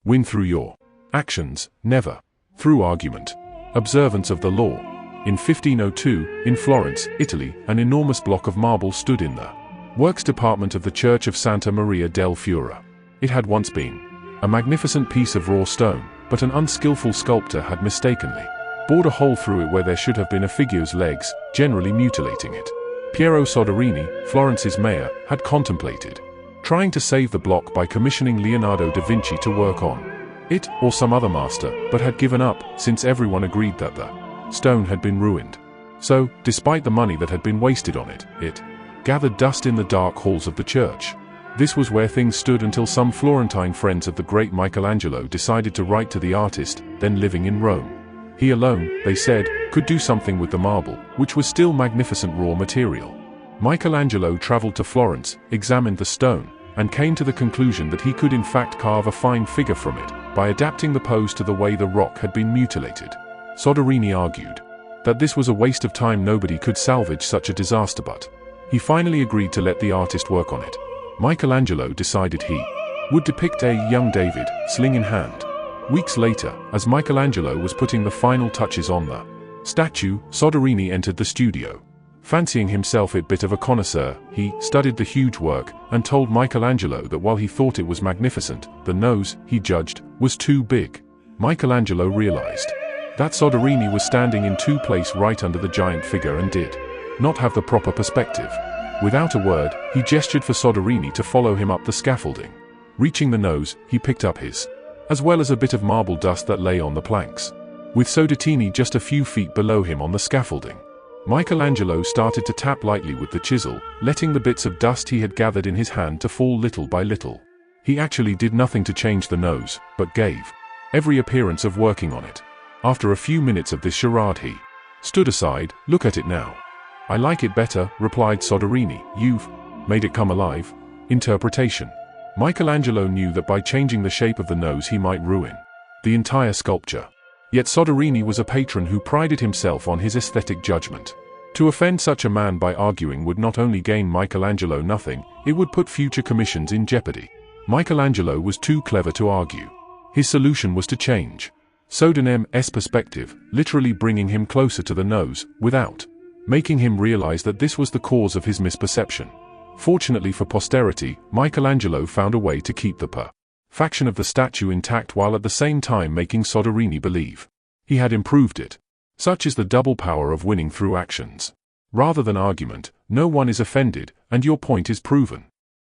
Win through your actions, never through argument. Observance of the law. In 1502, in Florence, Italy, an enormous block of marble stood in the works department of the Church of Santa Maria del Fiore. It had once been a magnificent piece of raw stone, but an unskillful sculptor had mistakenly bored a hole through it where there should have been a figure's legs, generally mutilating it. Piero Soderini, Florence's mayor, had contemplated trying to save the block by commissioning Leonardo da Vinci to work on it, or some other master, but had given up, since everyone agreed that the stone had been ruined. So, despite the money that had been wasted on it, it gathered dust in the dark halls of the church. This was where things stood until some Florentine friends of the great Michelangelo decided to write to the artist, then living in Rome. He alone, they said, could do something with the marble, which was still magnificent raw material. Michelangelo traveled to Florence, examined the stone, and came to the conclusion that he could in fact carve a fine figure from it, by adapting the pose to the way the rock had been mutilated. Soderini argued that this was a waste of time, nobody could salvage such a disaster, but he finally agreed to let the artist work on it. Michelangelo decided he would depict a young David, sling in hand. Weeks later, as Michelangelo was putting the final touches on the statue, Soderini entered the studio. Fancying himself a bit of a connoisseur, he studied the huge work, and told Michelangelo that while he thought it was magnificent, the nose, he judged, was too big. Michelangelo realized that Soderini was standing in two places right under the giant figure and did not have the proper perspective. Without a word, he gestured for Soderini to follow him up the scaffolding. Reaching the nose, he picked up his, as well as a bit of marble dust that lay on the planks, with Soderini just a few feet below him on the scaffolding. Michelangelo started to tap lightly with the chisel, letting the bits of dust he had gathered in his hand to fall little by little. He actually did nothing to change the nose, but gave every appearance of working on it. After a few minutes of this charade, he stood aside. Look at it now. I like it better, replied Soderini. You've made it come alive. Interpretation. Michelangelo knew that by changing the shape of the nose he might ruin the entire sculpture. Yet Soderini was a patron who prided himself on his aesthetic judgment. To offend such a man by arguing would not only gain Michelangelo nothing, it would put future commissions in jeopardy. Michelangelo was too clever to argue. His solution was to change Soderi's perspective, literally bringing him closer to the nose, without making him realize that this was the cause of his misperception. Fortunately for posterity, Michelangelo found a way to keep the perfection of the statue intact while at the same time making Soderini believe he had improved it. Such is the double power of winning through actions. Rather than argument, no one is offended, and your point is proven.